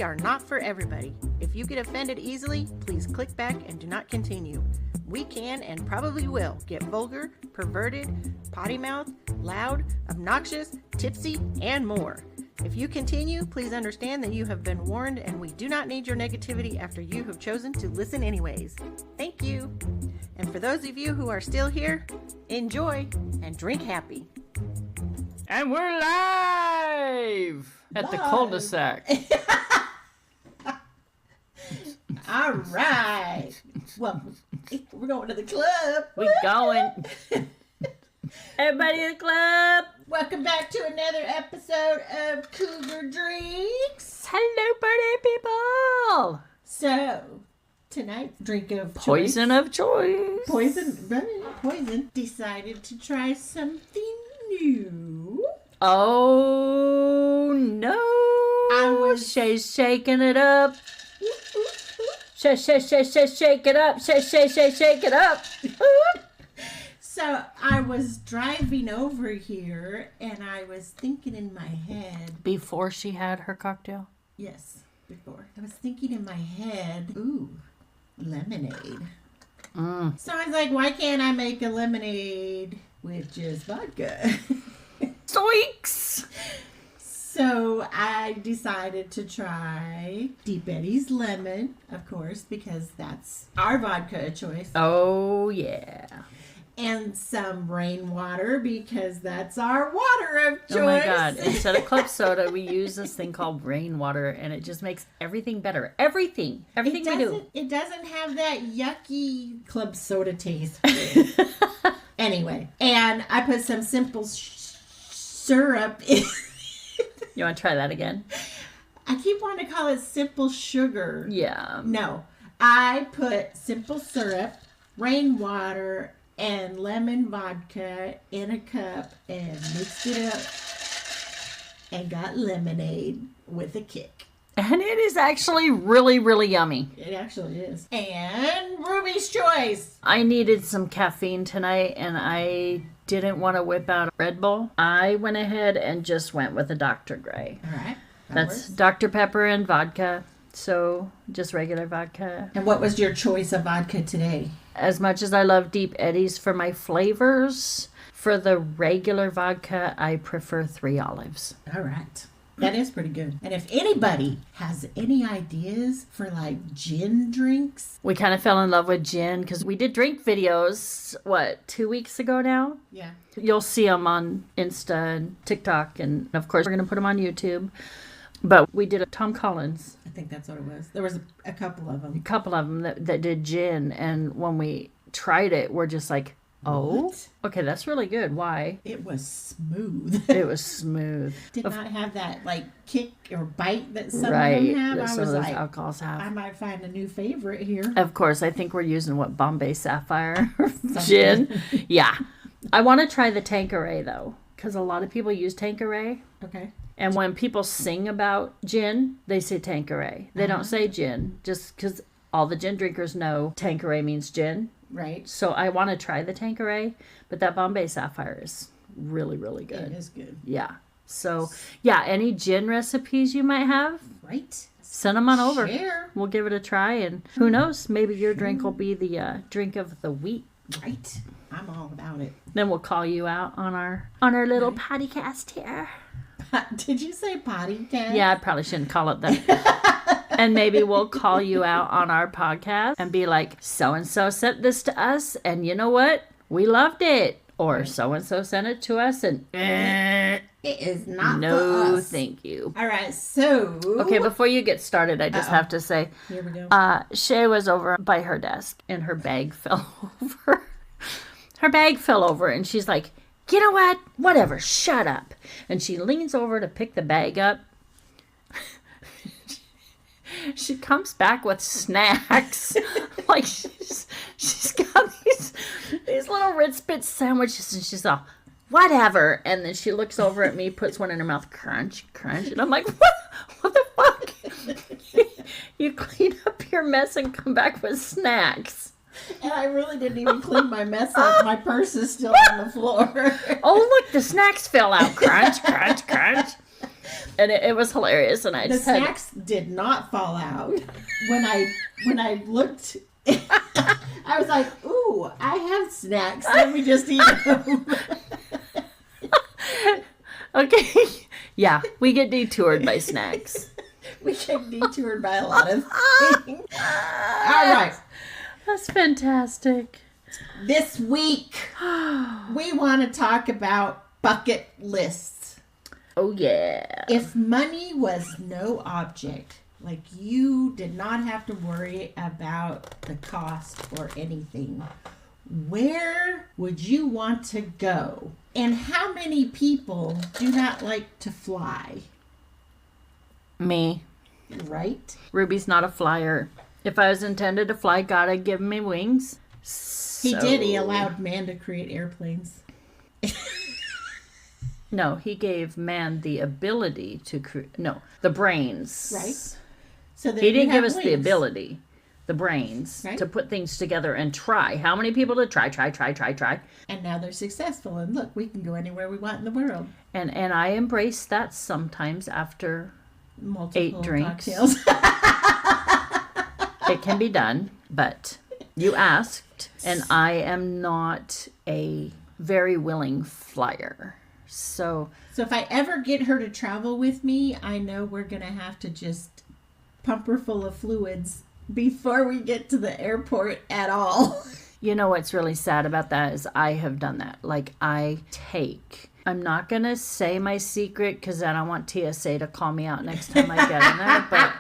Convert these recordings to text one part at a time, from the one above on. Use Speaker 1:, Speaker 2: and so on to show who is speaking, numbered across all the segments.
Speaker 1: are not for everybody. If you get offended easily, please click back and do not continue. We can and probably will get vulgar, perverted, potty mouthed, loud, obnoxious, tipsy, and more. If you continue, please understand that you have been warned and we do not need your negativity after you have chosen to listen anyways. Thank you. And for those of you who are still here, enjoy and drink happy.
Speaker 2: And we're live at the cul-de-sac.
Speaker 1: All right. Well, we're going to the club.
Speaker 2: We going. Everybody in the club.
Speaker 1: Welcome back to another episode of Cougar Drinks.
Speaker 2: Hello, party people.
Speaker 1: So, tonight's drink of
Speaker 2: Poison of choice.
Speaker 1: Poison decided to try something new.
Speaker 2: Oh, no. Shey's shaking it up. Shake it up. Shake it up.
Speaker 1: So I was driving over here and I was thinking in my head.
Speaker 2: Before she had her cocktail?
Speaker 1: Yes, before. I was thinking in my head, ooh, lemonade. So I was like, why can't I make a lemonade with just vodka?
Speaker 2: Zoinks!
Speaker 1: So I decided to try Deep Eddy's Lemon, of course, because that's our vodka of choice.
Speaker 2: Oh, yeah.
Speaker 1: And some rainwater because that's our water of choice.
Speaker 2: Oh my God. Instead of club soda, we use this thing called rainwater and it just makes everything better. Everything we do.
Speaker 1: It doesn't have that yucky club soda taste. Anyway, and I put some simple syrup in.
Speaker 2: You want to try that again?
Speaker 1: I keep wanting to call it simple sugar.
Speaker 2: Yeah.
Speaker 1: No, I put simple syrup, rainwater, and lemon vodka in a cup and mixed it up and got lemonade with a kick.
Speaker 2: And it is actually really, really yummy.
Speaker 1: It actually is. And Ruby's Choice.
Speaker 2: I needed some caffeine tonight and I didn't want to whip out a Red Bull. I went ahead and just went with a Dr. Gray.
Speaker 1: All right.
Speaker 2: That's Dr. Pepper and vodka. So just regular vodka.
Speaker 1: And what was your choice of vodka today?
Speaker 2: As much as I love Deep Eddy's for my flavors, for the regular vodka, I prefer 3 Olives.
Speaker 1: All right. That is pretty good. And if anybody has any ideas for like gin drinks.
Speaker 2: We kind of fell in love with gin because we did drink videos, 2 weeks ago now?
Speaker 1: Yeah.
Speaker 2: You'll see them on Insta and TikTok. And of course, we're going to put them on YouTube. But we did a Tom Collins.
Speaker 1: I think that's what it was. There was a couple of them.
Speaker 2: A couple of them that did gin. And when we tried it, we're just like, oh,
Speaker 1: what?
Speaker 2: Okay, that's really good. Why?
Speaker 1: It was smooth.
Speaker 2: It was smooth.
Speaker 1: Did not have that like kick or bite that some
Speaker 2: right,
Speaker 1: of them have.
Speaker 2: that
Speaker 1: I
Speaker 2: some
Speaker 1: was
Speaker 2: of those
Speaker 1: like,
Speaker 2: alcohols have.
Speaker 1: I might find a new favorite here.
Speaker 2: Of course, I think we're using Bombay Sapphire gin. Yeah. I want to try the Tanqueray though, because a lot of people use Tanqueray.
Speaker 1: Okay.
Speaker 2: And when people sing about gin, they say Tanqueray. They don't say gin, just because all the gin drinkers know Tanqueray means gin.
Speaker 1: Right.
Speaker 2: So I want to try the Tanqueray, but that Bombay Sapphire is really, really good.
Speaker 1: It is good.
Speaker 2: Yeah. So, yeah, any gin recipes you might have,
Speaker 1: right?
Speaker 2: Send them on over.
Speaker 1: Share.
Speaker 2: We'll give it a try, and who knows, maybe your drink will be the drink of the week.
Speaker 1: Right. I'm all about it.
Speaker 2: Then we'll call you out on our little podcast here.
Speaker 1: Did you say potty cast?
Speaker 2: Yeah, I probably shouldn't call it that. And maybe we'll call you out on our podcast and be like, so-and-so sent this to us, and you know what? We loved it. Or so-and-so sent it to us, and
Speaker 1: it is not
Speaker 2: no,
Speaker 1: for us.
Speaker 2: Thank you.
Speaker 1: All right, so...
Speaker 2: Okay, before you get started, I just have to say,
Speaker 1: here we go.
Speaker 2: Shey was over by her desk, and her bag fell over. Her bag fell over, and she's like, you know what? Whatever, shut up. And she leans over to pick the bag up. She comes back with snacks. Like she's got these little Ritz Bits sandwiches, and she's all, whatever. And then she looks over at me, puts one in her mouth, crunch, crunch. And I'm like, what the fuck? You clean up your mess and come back with snacks.
Speaker 1: And I really didn't even clean my mess up. My purse is still on the floor.
Speaker 2: Oh, look, the snacks fell out. Crunch, crunch, crunch. And it was hilarious. And I
Speaker 1: The
Speaker 2: just had,
Speaker 1: snacks did not fall out. When I looked, I was like, ooh, I have snacks. Let me just eat them.
Speaker 2: okay. Yeah, we get detoured by snacks.
Speaker 1: We get detoured by a lot of things. All right.
Speaker 2: That's fantastic.
Speaker 1: This week, we want to talk about bucket lists.
Speaker 2: Oh, yeah.
Speaker 1: If money was no object, like you did not have to worry about the cost or anything, where would you want to go? And how many people do not like to fly?
Speaker 2: Me.
Speaker 1: Right?
Speaker 2: Ruby's not a flyer. If I was intended to fly, God had given me wings.
Speaker 1: He did. He allowed man to create airplanes.
Speaker 2: No, he gave man the ability to create. No, the brains.
Speaker 1: Right. So
Speaker 2: He didn't give us the ability, the brains,
Speaker 1: Right.
Speaker 2: to put things together and try. How many people did try?
Speaker 1: And now they're successful. And look, we can go anywhere we want in the world.
Speaker 2: And I embrace that sometimes after
Speaker 1: Multiple
Speaker 2: 8 drinks.
Speaker 1: cocktails.
Speaker 2: It can be done, but you asked, and I am not a very willing flyer. So
Speaker 1: if I ever get her to travel with me, I know we're going to have to just pump her full of fluids before we get to the airport at all.
Speaker 2: you know what's really sad about that is I have done that. Like I'm not going to say my secret because then I want TSA to call me out next time I get in there, but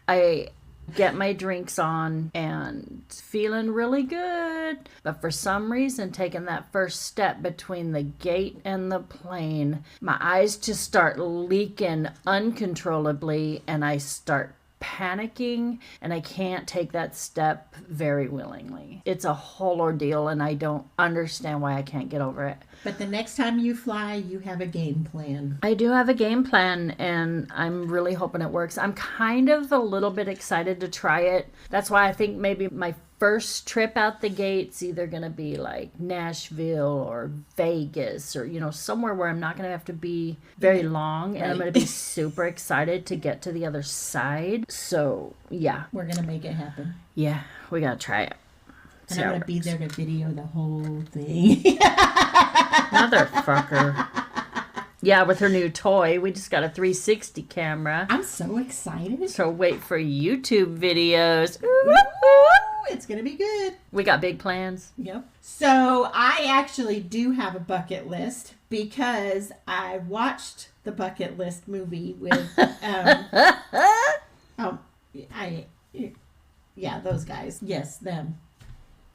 Speaker 2: I get my drinks on and feeling really good. But for some reason, taking that first step between the gate and the plane, my eyes just start leaking uncontrollably and I start panicking and I can't take that step very willingly. It's a whole ordeal and I don't understand why I can't get over it.
Speaker 1: But the next time you fly, you have a game plan.
Speaker 2: I do have a game plan and I'm really hoping it works. I'm kind of a little bit excited to try it. That's why I think maybe my first trip out the gate's either going to be like Nashville or Vegas or, somewhere where I'm not going to have to be very long. And I'm going to be super excited to get to the other side. So, yeah.
Speaker 1: We're going to make it happen.
Speaker 2: Yeah, we got to try it.
Speaker 1: And I'm going to be there to video the whole thing.
Speaker 2: Motherfucker. Yeah, with her new toy. We just got a 360 camera.
Speaker 1: I'm so excited.
Speaker 2: So wait for YouTube videos.
Speaker 1: Ooh, it's going to be good.
Speaker 2: We got big plans.
Speaker 1: Yep. So I actually do have a bucket list because I watched the Bucket List movie with, those guys. Yes, them.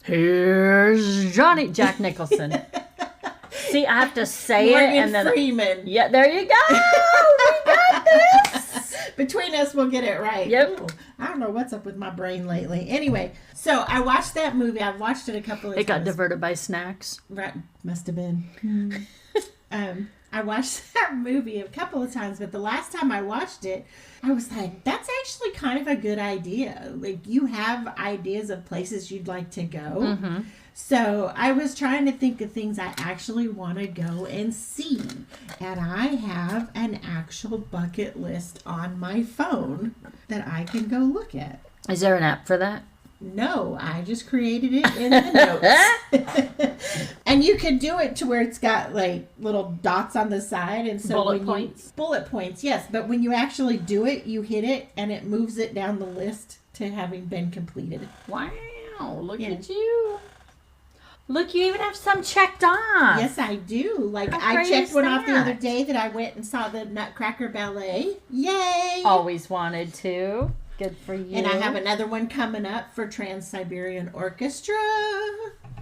Speaker 2: Here's Jack Nicholson. See, I have to say
Speaker 1: Morgan
Speaker 2: it and then
Speaker 1: Freeman.
Speaker 2: Yeah, there you go. We got this.
Speaker 1: Between us, we'll get it right.
Speaker 2: Yep.
Speaker 1: Ooh, I don't know what's up with my brain lately. Anyway, so I watched that movie. I've watched it a couple of times.
Speaker 2: It got diverted by snacks.
Speaker 1: Right, must have been. I watched that movie a couple of times, but the last time I watched it, I was like, that's actually kind of a good idea. Like, you have ideas of places you'd like to go.
Speaker 2: Mm-hmm.
Speaker 1: So I was trying to think of things I actually want to go and see. And I have an actual bucket list on my phone that I can go look at.
Speaker 2: Is there an app for that?
Speaker 1: No, I just created it in the notes. And you can do it to where it's got like little dots on the side. And so
Speaker 2: bullet points?
Speaker 1: Bullet points, yes. But when you actually do it, you hit it and it moves it down the list to having been completed.
Speaker 2: Wow, look at you. Look, you even have some checked off.
Speaker 1: Yes, I do. Like,
Speaker 2: How
Speaker 1: I checked one off the
Speaker 2: that?
Speaker 1: other day that I went and saw the Nutcracker Ballet. Yay!
Speaker 2: Always wanted to. Good for you.
Speaker 1: And I have another one coming up for Trans-Siberian Orchestra.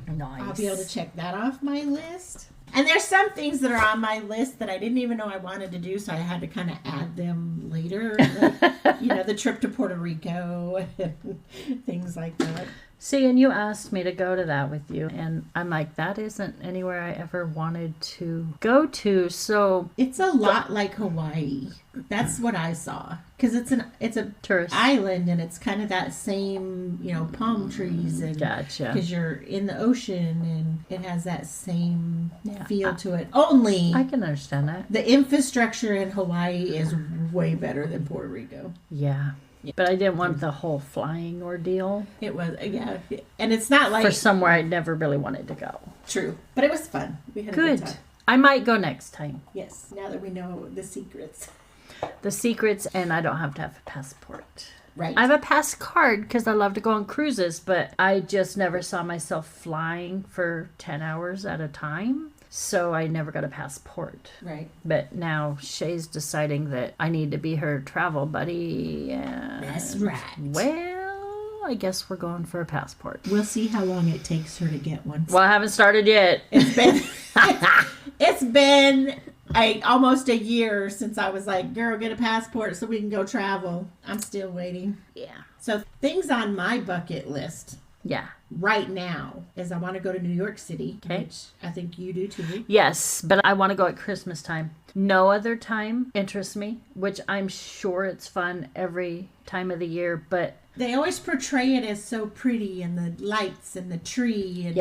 Speaker 2: Nice.
Speaker 1: I'll be able to check that off my list. And there's some things that are on my list that I didn't even know I wanted to do, so I had to kind of add them later. Like, the trip to Puerto Rico and things like that.
Speaker 2: See, and you asked me to go to that with you, and I'm like, that isn't anywhere I ever wanted to go to. So
Speaker 1: It's a lot like Hawaii. That's what I saw. Because it's a
Speaker 2: tourist
Speaker 1: island, and it's kind of that same, palm trees. And
Speaker 2: Gotcha.
Speaker 1: Because you're in the ocean, and it has that same
Speaker 2: Yeah.
Speaker 1: feel to it. Only
Speaker 2: I can understand that.
Speaker 1: the infrastructure in Hawaii is way better than Puerto Rico.
Speaker 2: Yeah. But I didn't want the whole flying ordeal
Speaker 1: It was, yeah. And it's not like...
Speaker 2: for somewhere I never really wanted to go.
Speaker 1: True. But it was fun. We had a
Speaker 2: Good.
Speaker 1: good time.
Speaker 2: I might go next time.
Speaker 1: Yes, now that we know the secrets.
Speaker 2: The secrets, and I don't have to have a passport.
Speaker 1: Right.
Speaker 2: I have a pass card because I love to go on cruises, but I just never saw myself flying for 10 hours at a time. So I never got a passport.
Speaker 1: Right.
Speaker 2: But now Shay's deciding that I need to be her travel buddy. And,
Speaker 1: That's right.
Speaker 2: well, I guess we're going for a passport.
Speaker 1: We'll see how long it takes her to get one.
Speaker 2: Well, I haven't started yet.
Speaker 1: It's been almost a year since I was like, girl, get a passport so we can go travel. I'm still waiting.
Speaker 2: Yeah.
Speaker 1: So things on my bucket list
Speaker 2: Yeah.
Speaker 1: right now is I want to go to New York City,
Speaker 2: Okay.
Speaker 1: which I think you do too.
Speaker 2: Yes, but I want to go at Christmas time. No other time interests me, which I'm sure it's fun every time of the year, but
Speaker 1: They always portray it as so pretty, and the lights and the tree and,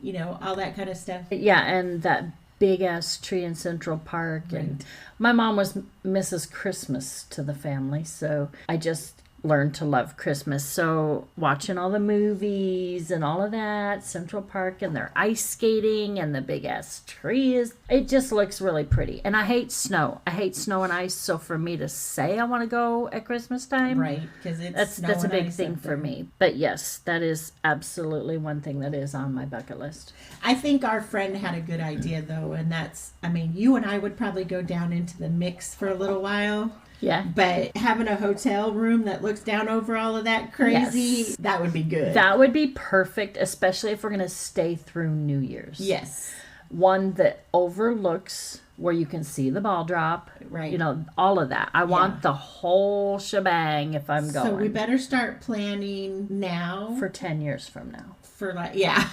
Speaker 2: Yeah.
Speaker 1: all that kind of stuff.
Speaker 2: yeah, and that big ass tree in Central Park. And
Speaker 1: Right.
Speaker 2: my mom was Mrs. Christmas to the family, so I just learned to love Christmas. So watching all the movies and all of that, Central Park and their ice skating and the big ass trees, it just looks really pretty. And I hate snow. I hate snow and ice. So for me to say I want to go at Christmas time,
Speaker 1: Right, because it's
Speaker 2: that's a big
Speaker 1: ice
Speaker 2: thing
Speaker 1: up
Speaker 2: for
Speaker 1: there.
Speaker 2: me. But yes, that is absolutely one thing that is on my bucket list.
Speaker 1: I think our friend had a good idea, though, and that's, you and I would probably go down into the mix for a little while,
Speaker 2: Yeah.
Speaker 1: but having a hotel room that looks down over all of that crazy,
Speaker 2: Yes.
Speaker 1: that would be good.
Speaker 2: That would be perfect, especially if we're going to stay through New Year's.
Speaker 1: Yes.
Speaker 2: One that overlooks where you can see the ball drop.
Speaker 1: Right.
Speaker 2: All of that. I want the whole shebang if I'm going.
Speaker 1: So we better start planning now
Speaker 2: for 10 years from now.
Speaker 1: for yeah.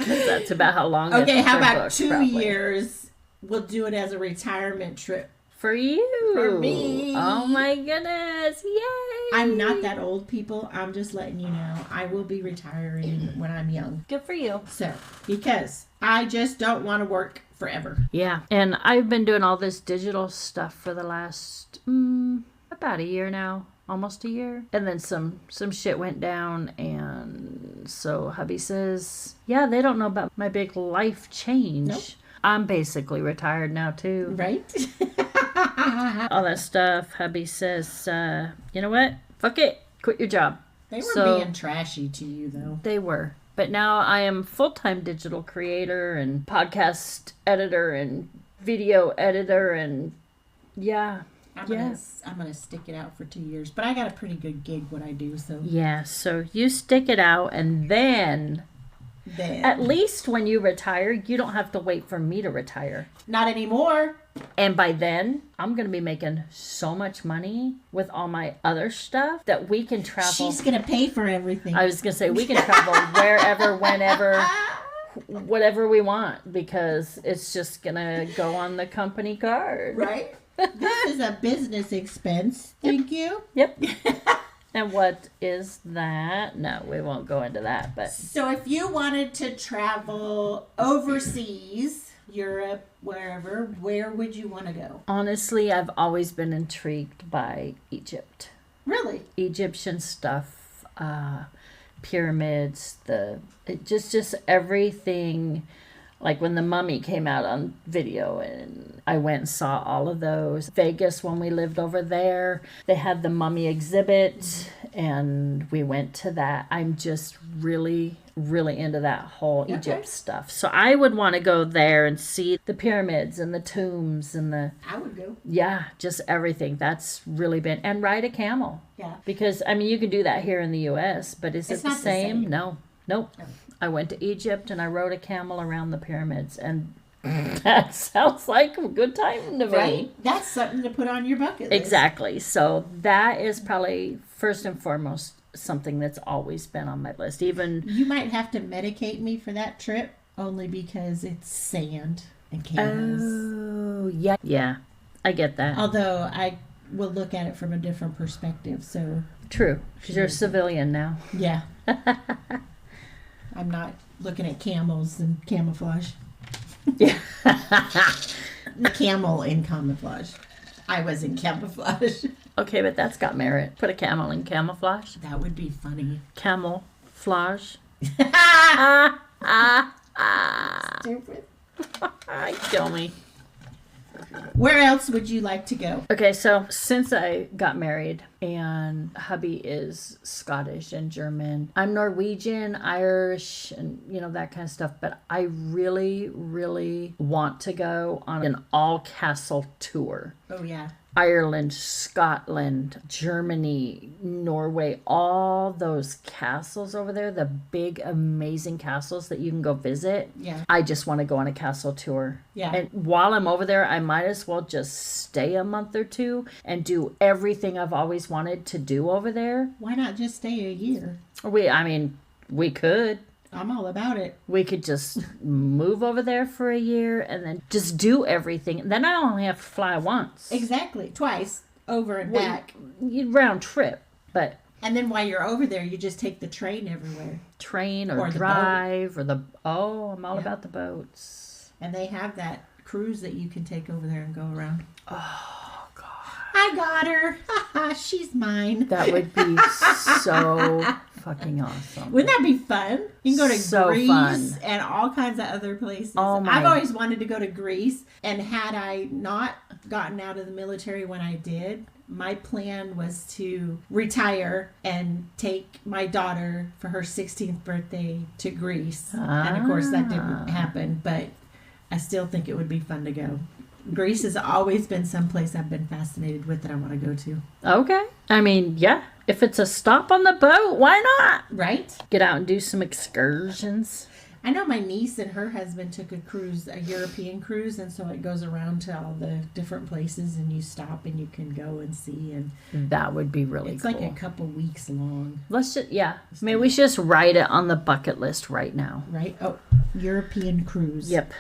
Speaker 2: That's about how long
Speaker 1: Okay,
Speaker 2: it's
Speaker 1: how about
Speaker 2: booked,
Speaker 1: 2
Speaker 2: probably.
Speaker 1: years? We'll do it as a retirement trip.
Speaker 2: For you.
Speaker 1: For me.
Speaker 2: Oh my goodness. Yay.
Speaker 1: I'm not that old, people. I'm just letting you know. I will be retiring when I'm young.
Speaker 2: Good for you.
Speaker 1: So, because I just don't want to work forever.
Speaker 2: Yeah. And I've been doing all this digital stuff for the last about a year now. Almost a year. And then some shit went down, and so hubby says, yeah, they don't know about my big life change.
Speaker 1: Nope.
Speaker 2: I'm basically retired now too.
Speaker 1: Right?
Speaker 2: All that stuff. Hubby says, you know what? Fuck it. Quit your job.
Speaker 1: They were
Speaker 2: So-
Speaker 1: being trashy to you, though.
Speaker 2: They were. But now I am full-time digital creator and podcast editor and video editor, and yeah.
Speaker 1: I'm gonna stick it out for 2 years, but I got a pretty good gig what I do, so
Speaker 2: Yeah, so you stick it out, and then at least when you retire, you don't have to wait for me to retire.
Speaker 1: not anymore.
Speaker 2: And by then, I'm going to be making so much money with all my other stuff that we can travel.
Speaker 1: She's gonna pay for everything.
Speaker 2: I was going to say, we can travel wherever, whenever, whatever we want, because it's just going to go on the company card.
Speaker 1: Right? This is a business expense. Thank you.
Speaker 2: Yep. And what is that? No, we won't go into that, but
Speaker 1: So if you wanted to travel overseas, Europe, wherever, where would you want to go?
Speaker 2: honestly, I've always been intrigued by Egypt.
Speaker 1: Really?
Speaker 2: Egyptian stuff, pyramids, just everything. Like when the Mummy came out on video, and I went and saw all of those. Vegas, when we lived over there, they had the Mummy exhibit, and we went to that. I'm just really, really into that whole Egypt stuff. So I would want to go there and see the pyramids and the tombs and
Speaker 1: I would go.
Speaker 2: just everything. That's really been, and ride a camel.
Speaker 1: Yeah.
Speaker 2: Because, you can do that here in the U.S., but is
Speaker 1: It's
Speaker 2: it the
Speaker 1: not the
Speaker 2: same?
Speaker 1: same.
Speaker 2: No. Nope. I went to Egypt and I rode a camel around the pyramids, and that sounds like a good time to me.
Speaker 1: Right? That's something to put on your bucket list.
Speaker 2: Exactly. So that is probably first and foremost something that's always been on my list. Even
Speaker 1: You might have to medicate me for that trip only because it's sand and cameras.
Speaker 2: oh yeah, I get that.
Speaker 1: Although I will look at it from a different perspective. So
Speaker 2: True, because you're a civilian now.
Speaker 1: yeah, I'm not looking at camels and camouflage.
Speaker 2: Yeah.
Speaker 1: The camel in camouflage. I was in camouflage.
Speaker 2: Okay, but that's got merit. Put a camel in camouflage.
Speaker 1: That would be funny.
Speaker 2: Camouflage.
Speaker 1: Stupid.
Speaker 2: Kill me.
Speaker 1: Where else would you like to go?
Speaker 2: Okay, so since I got married and hubby is Scottish and German, I'm Norwegian, Irish, and that kind of stuff, but I really, really want to go on an all castle tour.
Speaker 1: Oh yeah.
Speaker 2: Ireland, Scotland, Germany, Norway, all those castles over there, the big, amazing castles that you can go visit.
Speaker 1: Yeah.
Speaker 2: I just want to go on a castle tour.
Speaker 1: Yeah.
Speaker 2: And while I'm over there, I might as well just stay a month or two and do everything I've always wanted to do over there.
Speaker 1: Why not just stay a year?
Speaker 2: We could.
Speaker 1: I'm all about it.
Speaker 2: We could just move over there for a year and then just do everything. Then I only have to fly once.
Speaker 1: Exactly. Twice. Over and back.
Speaker 2: Round trip. But
Speaker 1: And then while you're over there, you just take the train everywhere.
Speaker 2: train or
Speaker 1: Or the
Speaker 2: drive or I'm all about the boats.
Speaker 1: And they have that cruise that you can take over there and go around.
Speaker 2: Oh, God.
Speaker 1: I got her. Haha, she's mine.
Speaker 2: That would be so fucking awesome.
Speaker 1: Wouldn't that be fun? You can go to
Speaker 2: So
Speaker 1: Greece
Speaker 2: fun.
Speaker 1: and all kinds of other places.
Speaker 2: Oh my.
Speaker 1: I've always wanted to go to Greece, and had I not gotten out of the military when I did, my plan was to retire and take my daughter for her 16th birthday to Greece. And of course that didn't happen, but I still think it would be fun to go. Greece has always been someplace I've been fascinated with that I want to go to.
Speaker 2: Okay. Yeah. If it's a stop on the boat, why not?
Speaker 1: Right?
Speaker 2: Get out and do some excursions.
Speaker 1: I know my niece and her husband took a cruise, a European cruise, and so it goes around to all the different places, and you stop and you can go and see, and
Speaker 2: That would be really
Speaker 1: it's
Speaker 2: cool.
Speaker 1: like a couple weeks long,
Speaker 2: Let's just, maybe we should just write it on the bucket list right now.
Speaker 1: right? Oh, European cruise.
Speaker 2: Yep.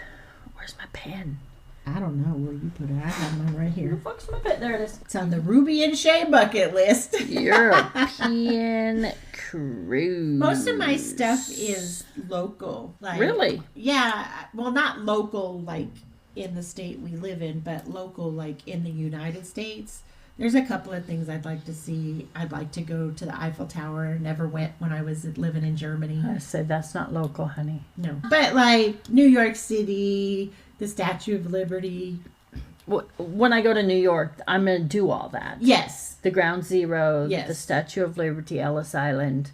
Speaker 2: Where's my pen?
Speaker 1: I don't know where you put it. I have mine right here.
Speaker 2: Fuck's my pen? There it is.
Speaker 1: It's on the Ruby and Shey bucket list.
Speaker 2: European cruise.
Speaker 1: Most of my stuff is local. Like,
Speaker 2: Really?
Speaker 1: Yeah. Well, not local like in the state we live in, but local like in the United States. There's a couple of things I'd like to see. I'd like to go to the Eiffel Tower. Never went when I was living in Germany.
Speaker 2: I said that's not local, honey.
Speaker 1: No. But like New York City, the Statue of Liberty.
Speaker 2: When I go to New York, I'm going to do all that.
Speaker 1: Yes.
Speaker 2: The Ground Zero,
Speaker 1: Yes.
Speaker 2: the Statue of Liberty, Ellis Island,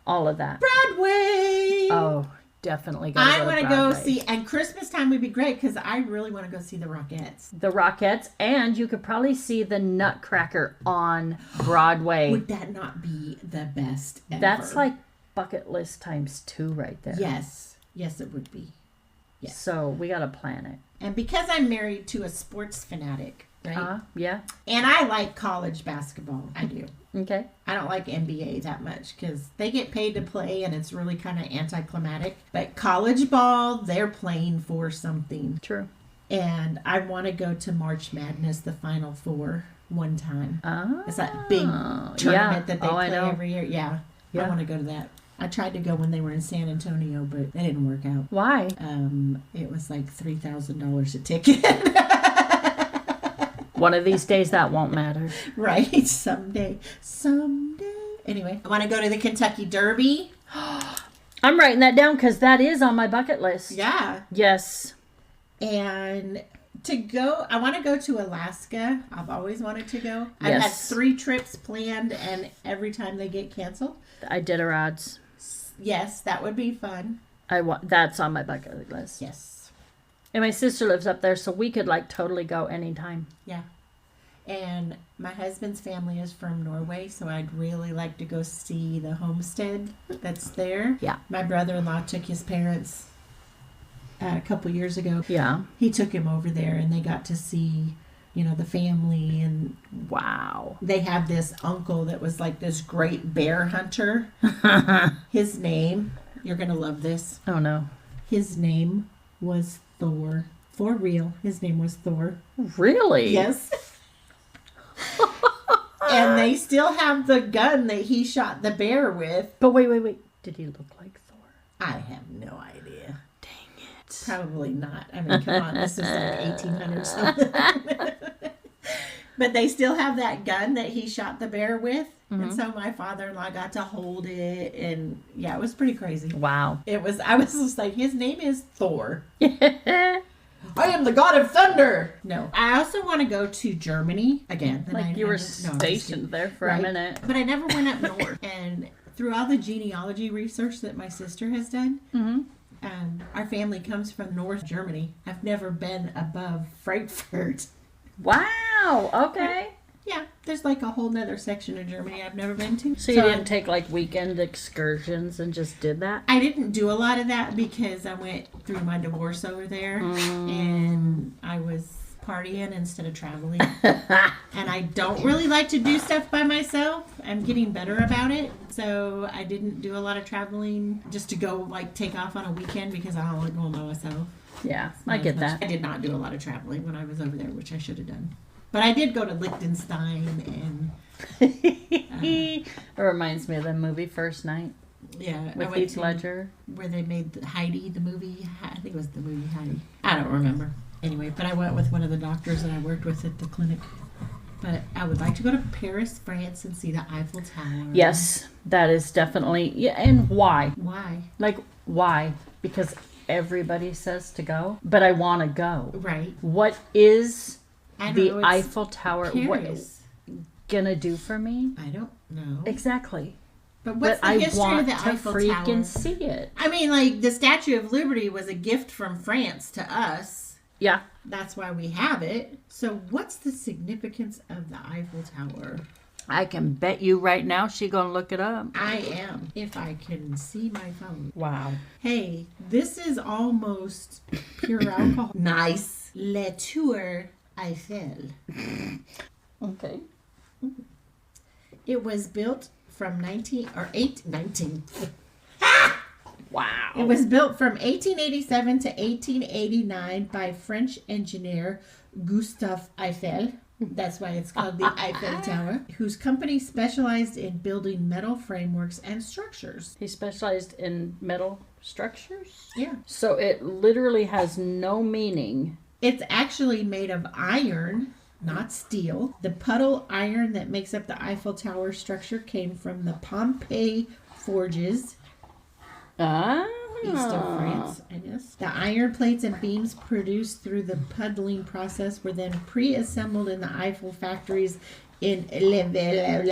Speaker 2: all of that.
Speaker 1: Broadway.
Speaker 2: Oh, definitely go to
Speaker 1: I want to go
Speaker 2: Broadway.
Speaker 1: see, and Christmas time would be great because I really want to go see the Rockettes.
Speaker 2: The Rockettes, and you could probably see the Nutcracker on Broadway.
Speaker 1: Would that not be the best ever?
Speaker 2: That's like bucket list times 2 right there.
Speaker 1: Yes. Yes, it would be. Yes.
Speaker 2: So we got to plan it.
Speaker 1: And because I'm married to a sports fanatic, right?
Speaker 2: Yeah.
Speaker 1: And I like college basketball. I do.
Speaker 2: Okay.
Speaker 1: I don't like NBA that much because they get paid to play and it's really kind of anticlimactic. But college ball, they're playing for something.
Speaker 2: True.
Speaker 1: And I want to go to March Madness, the Final Four, one time.
Speaker 2: Oh.
Speaker 1: It's that big tournament that they play every year. Yeah. I want to go to that. I tried to go when they were in San Antonio, but it didn't work out.
Speaker 2: Why?
Speaker 1: It was like $3,000 a ticket.
Speaker 2: One of these days that won't matter.
Speaker 1: Right? Someday. Anyway, I want to go to the Kentucky Derby.
Speaker 2: I'm writing that down because that is on my bucket list.
Speaker 1: Yeah.
Speaker 2: Yes.
Speaker 1: And I want to go to Alaska. I've always wanted to go. I've had 3 trips planned, and every time they get canceled.
Speaker 2: Iditarods.
Speaker 1: Yes, that would be fun.
Speaker 2: That's on my bucket list.
Speaker 1: Yes.
Speaker 2: And my sister lives up there, so we could totally go anytime.
Speaker 1: Yeah. And my husband's family is from Norway, so I'd really like to go see the homestead that's there.
Speaker 2: Yeah.
Speaker 1: My brother-in-law took his parents a couple years ago.
Speaker 2: Yeah.
Speaker 1: He took him over there, and they got to see, the family, and
Speaker 2: Wow.
Speaker 1: they have this uncle that was like this great bear hunter. His name, you're going to love this.
Speaker 2: Oh, no.
Speaker 1: His name was Thor. For real. His name was Thor.
Speaker 2: Really?
Speaker 1: Yes. And they still have the gun that he shot the bear with.
Speaker 2: But wait. Did he look like Thor?
Speaker 1: I have no idea.
Speaker 2: Dang it.
Speaker 1: Probably not. I mean, come on. This is like 1800 something. But they still have that gun that he shot the bear with. Mm-hmm. And so my father-in-law got to hold it. And yeah, it was pretty crazy.
Speaker 2: Wow.
Speaker 1: I was just like, his name is Thor. I am the god of thunder. No. I also want to go to Germany again.
Speaker 2: Like you were stationed there for a minute.
Speaker 1: But I never went up north. And through all the genealogy research that my sister has done, our family comes from North Germany. I've never been above Frankfurt.
Speaker 2: Wow. Okay.
Speaker 1: Yeah, there's like a whole nother section of Germany I've never been to.
Speaker 2: So you didn't take like weekend excursions and just did that?
Speaker 1: I didn't do a lot of that because I went through my divorce over there and I was partying instead of traveling. And I don't really like to do stuff by myself. I'm getting better about it. So I didn't do a lot of traveling just to go like take off on a weekend because I don't like going by myself.
Speaker 2: Yeah, I get that.
Speaker 1: I did not do a lot of traveling when I was over there, which I should have done. But I did go to Liechtenstein and...
Speaker 2: It reminds me of the movie First Night.
Speaker 1: Yeah.
Speaker 2: With Heath Ledger.
Speaker 1: Where they made Heidi, the movie. I think it was the movie Heidi. I don't remember. Anyway, but I went with one of the doctors that I worked with at the clinic. But I would like to go to Paris, France, and see the Eiffel Tower.
Speaker 2: Yes, that is definitely... Yeah, and why?
Speaker 1: Why?
Speaker 2: Like, why? Because everybody says to go, but I want to go.
Speaker 1: Right.
Speaker 2: What is... the
Speaker 1: know,
Speaker 2: Eiffel Tower
Speaker 1: Paris.
Speaker 2: Gonna do for me?
Speaker 1: I don't know.
Speaker 2: Exactly.
Speaker 1: But what's the history of the Eiffel Tower?
Speaker 2: I want to freaking see it.
Speaker 1: I mean, like, the Statue of Liberty was a gift from France to us.
Speaker 2: Yeah.
Speaker 1: That's why we have it. So what's the significance of the Eiffel Tower?
Speaker 2: I can bet you right now she's gonna look it up.
Speaker 1: I am, if I can see my phone.
Speaker 2: Wow.
Speaker 1: Hey, this is almost pure alcohol. Nice. La Tour Eiffel.
Speaker 2: Okay.
Speaker 1: It was built from 19.
Speaker 2: Wow.
Speaker 1: It was built from 1887 to 1889 by French engineer Gustave Eiffel. That's why it's called the Eiffel Tower, whose company specialized in building metal frameworks and structures.
Speaker 2: He specialized in metal structures?
Speaker 1: Yeah.
Speaker 2: So it literally has no meaning.
Speaker 1: It's actually made of iron, not steel. The puddle iron that makes up the Eiffel Tower structure came from the Pompeii forges. East of France, I guess. The iron plates and beams produced through the puddling process were then pre-assembled in the Eiffel factories in Le
Speaker 2: Can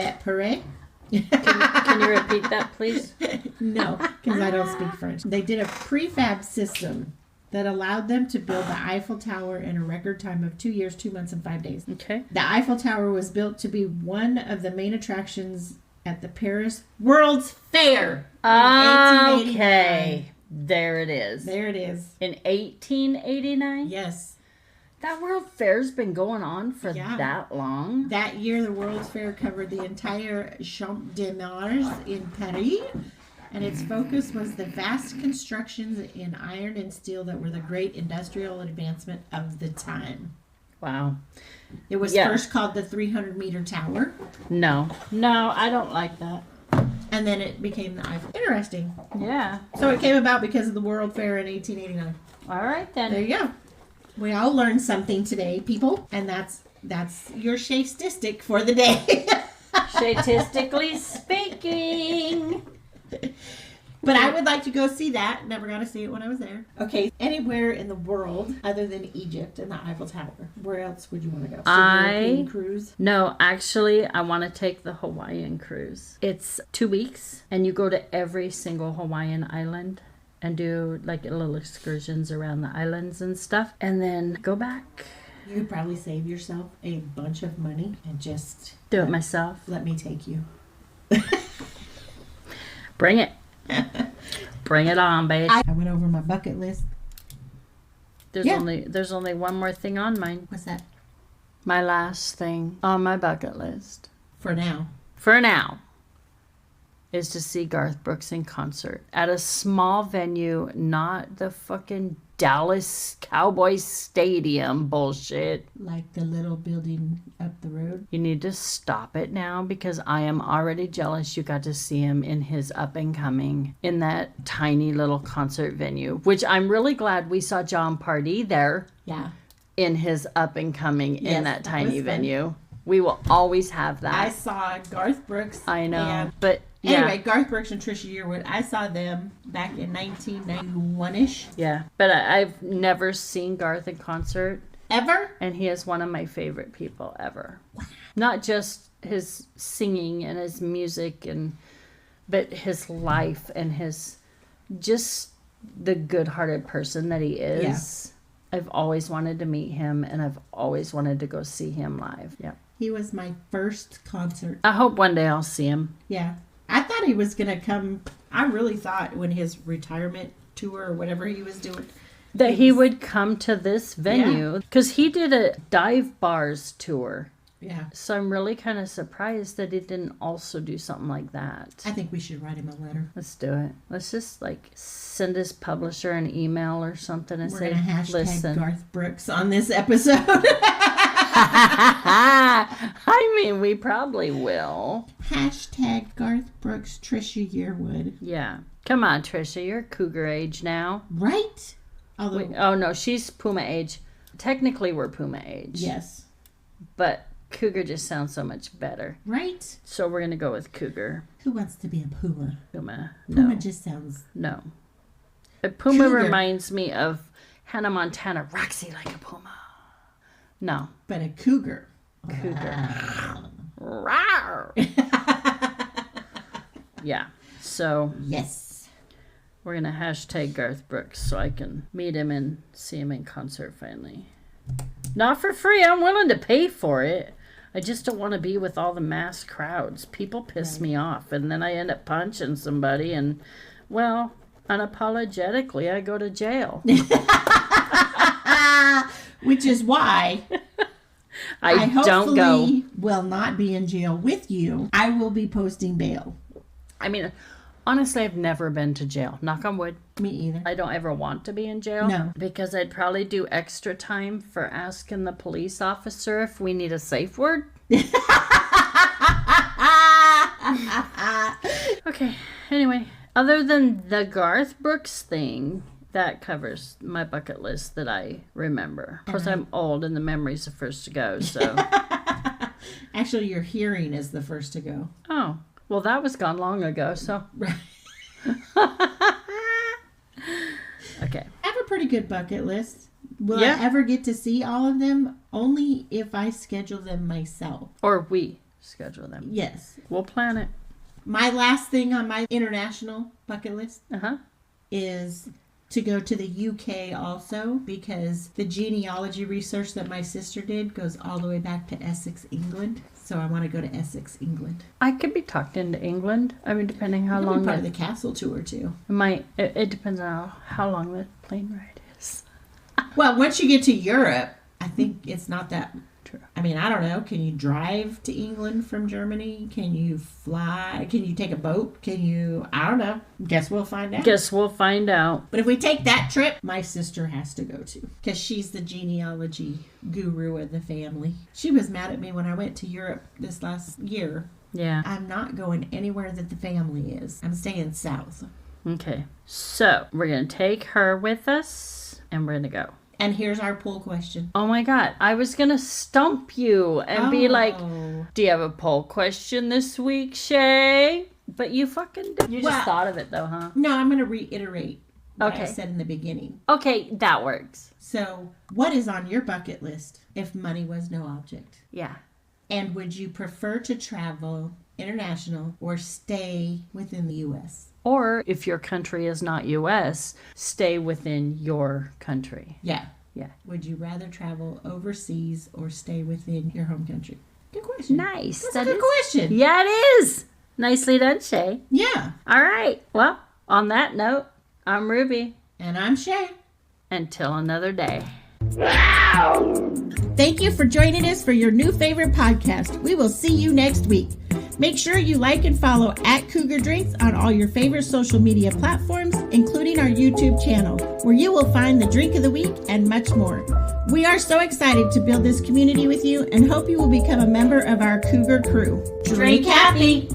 Speaker 2: you repeat that, please?
Speaker 1: No, because I don't speak French. They did a prefab system that allowed them to build the Eiffel Tower in a record time of 2 years, 2 months, and 5 days.
Speaker 2: Okay.
Speaker 1: The Eiffel Tower was built to be one of the main attractions at the Paris World's Fair in 1889.
Speaker 2: Okay. There it is.
Speaker 1: There it is.
Speaker 2: In 1889?
Speaker 1: Yes.
Speaker 2: That World Fair's been going on for that long.
Speaker 1: That year, the World's Fair covered the entire Champ de Mars in Paris, and its focus was the vast constructions in iron and steel that were the great industrial advancement of the time.
Speaker 2: Wow.
Speaker 1: It was first called the 300-meter tower.
Speaker 2: No, I don't like that.
Speaker 1: And then it became the Eiffel. Interesting.
Speaker 2: Yeah.
Speaker 1: So it came about because of the World Fair in 1889.
Speaker 2: All right, then.
Speaker 1: There you go. We all learned something today, people. And that's your Shey-stistic for the day.
Speaker 2: Statistically speaking.
Speaker 1: But I would like to go see that. Never got to see it when I was there. Okay, anywhere in the world other than Egypt and the Eiffel Tower. Where else would you want to go? European cruise?
Speaker 2: No, actually, I want to take the Hawaiian cruise. It's 2 weeks, and you go to every single Hawaiian island and do like little excursions around the islands and stuff, and then go back.
Speaker 1: You could probably save yourself a bunch of money and just
Speaker 2: do it myself.
Speaker 1: Let me take you.
Speaker 2: Bring it. Bring it on, babe.
Speaker 1: I went over my bucket list.
Speaker 2: There's only one more thing on mine.
Speaker 1: What's that?
Speaker 2: My last thing on my bucket list,
Speaker 1: For now.
Speaker 2: is to see Garth Brooks in concert at a small venue, not the fucking Dallas Cowboys Stadium bullshit.
Speaker 1: Like the little building up the road.
Speaker 2: You need to stop it now, because I am already jealous you got to see him in his up and coming in that tiny little concert venue, which I'm really glad we saw John Pardee there.
Speaker 1: Yeah.
Speaker 2: In his up and coming
Speaker 1: Yes,
Speaker 2: in that
Speaker 1: that
Speaker 2: tiny
Speaker 1: was fun.
Speaker 2: venue. We will always have that.
Speaker 1: I saw Garth Brooks.
Speaker 2: I know.
Speaker 1: And
Speaker 2: But yeah.
Speaker 1: anyway, Garth Brooks and Trisha Yearwood, I saw them back in 1991-ish.
Speaker 2: Yeah. But I've never seen Garth in concert.
Speaker 1: Ever?
Speaker 2: And he is one of my favorite people ever. Not just his singing and his music, but his life and his just the good-hearted person that he is.
Speaker 1: Yeah.
Speaker 2: I've always wanted to meet him, and I've always wanted to go see him live. Yeah.
Speaker 1: He was my first concert.
Speaker 2: I hope one day I'll see him.
Speaker 1: Yeah. I thought he was going to come. I really thought when his retirement tour or whatever he was doing.
Speaker 2: That he would come to this venue. Because he did a dive bars tour.
Speaker 1: Yeah.
Speaker 2: So I'm really kind of surprised that he didn't also do something like that.
Speaker 1: I think we should write him a letter.
Speaker 2: Let's do it. Let's just send his publisher an email or something and
Speaker 1: We're
Speaker 2: say,
Speaker 1: going to hashtag
Speaker 2: listen.
Speaker 1: Garth Brooks on this episode.
Speaker 2: I mean, we probably will.
Speaker 1: Hashtag Garth Brooks, Trisha Yearwood.
Speaker 2: Yeah. Come on, Trisha. You're Cougar age now.
Speaker 1: Right? Although,
Speaker 2: Oh, no. She's Puma age. Technically, we're Puma age.
Speaker 1: yes.
Speaker 2: But Cougar just sounds so much better.
Speaker 1: Right?
Speaker 2: So we're going to go with Cougar.
Speaker 1: Who wants to be a Puma?
Speaker 2: Puma.
Speaker 1: Puma
Speaker 2: No.
Speaker 1: just sounds...
Speaker 2: No. A Puma
Speaker 1: Cougar.
Speaker 2: reminds me of Hannah Montana. Roxy like a Puma. No.
Speaker 1: But a cougar.
Speaker 2: Cougar. Rawr. Yeah. So
Speaker 1: Yes.
Speaker 2: we're going to hashtag Garth Brooks so I can meet him and see him in concert finally. Not for free. I'm willing to pay for it. I just don't want to be with all the mass crowds. People piss me off, and then I end up punching somebody, and, well, unapologetically, I go to jail.
Speaker 1: Which is why
Speaker 2: I don't
Speaker 1: hopefully
Speaker 2: go.
Speaker 1: will not be in jail with you. I will be posting bail.
Speaker 2: I mean, honestly, I've never been to jail. Knock on wood.
Speaker 1: Me either.
Speaker 2: I don't ever want to be in jail.
Speaker 1: No.
Speaker 2: Because I'd probably do extra time for asking the police officer if we need a safe word. Okay. Anyway, other than the Garth Brooks thing, that covers my bucket list that I remember. Of course, I'm old and the memory's the first to go, so.
Speaker 1: Actually, your hearing is the first to go.
Speaker 2: Oh, well, that was gone long ago, so.
Speaker 1: Right.
Speaker 2: Okay.
Speaker 1: I have a pretty good bucket list. Will
Speaker 2: Yeah.
Speaker 1: I ever get to see all of them? Only if I schedule them myself.
Speaker 2: Or we schedule them.
Speaker 1: Yes.
Speaker 2: We'll plan it.
Speaker 1: My last thing on my international bucket list
Speaker 2: Uh-huh.
Speaker 1: is to go to the UK also, because the genealogy research that my sister did goes all the way back to Essex, England. So I want to go to Essex, England.
Speaker 2: I could be tucked into England. I mean, depending how
Speaker 1: That'll be
Speaker 2: long
Speaker 1: part
Speaker 2: the
Speaker 1: of the castle tour too.
Speaker 2: It depends on how long the plane ride is.
Speaker 1: Well, once you get to Europe, I think it's not that.
Speaker 2: True.
Speaker 1: I mean, I don't know. Can you drive to England from Germany? Can you fly? Can you take a boat? Can you? I don't know. Guess we'll find out.
Speaker 2: Guess we'll find out.
Speaker 1: But if we take that trip, my sister has to go to, because she's the genealogy guru of the family. She was mad at me when I went to Europe this last year.
Speaker 2: Yeah.
Speaker 1: I'm not going anywhere that the family is. I'm staying south.
Speaker 2: Okay. So, we're going to take her with us, and we're going to go.
Speaker 1: And here's our poll question.
Speaker 2: Oh my God. I was going to stump you and be like, do you have a poll question this week, Shey? But you fucking did. You just
Speaker 1: Well-
Speaker 2: thought of it, though, huh?
Speaker 1: No, I'm going to reiterate what I
Speaker 2: Okay.
Speaker 1: said in the beginning.
Speaker 2: Okay, that works.
Speaker 1: So, what is on your bucket list if money was no object?
Speaker 2: Yeah.
Speaker 1: And would you prefer to travel international or stay within the U.S.?
Speaker 2: Or if your country is not U.S., stay within your country.
Speaker 1: Yeah.
Speaker 2: Yeah.
Speaker 1: Would you rather travel overseas or stay within your home country? Good question.
Speaker 2: Nice.
Speaker 1: That's
Speaker 2: That
Speaker 1: a good
Speaker 2: is-
Speaker 1: question.
Speaker 2: Yeah, it is. Nicely done, Shey.
Speaker 1: Yeah.
Speaker 2: All right. Well, on that note, I'm Ruby.
Speaker 1: And I'm Shey.
Speaker 2: Until another day.
Speaker 1: Thank you for joining us for your new favorite podcast. We will see you next week. Make sure you like and follow @Cougar Drinks on all your favorite social media platforms, including our YouTube channel, where you will find the drink of the week and much more. We are so excited to build this community with you and hope you will become a member of our Cougar crew. Drink happy!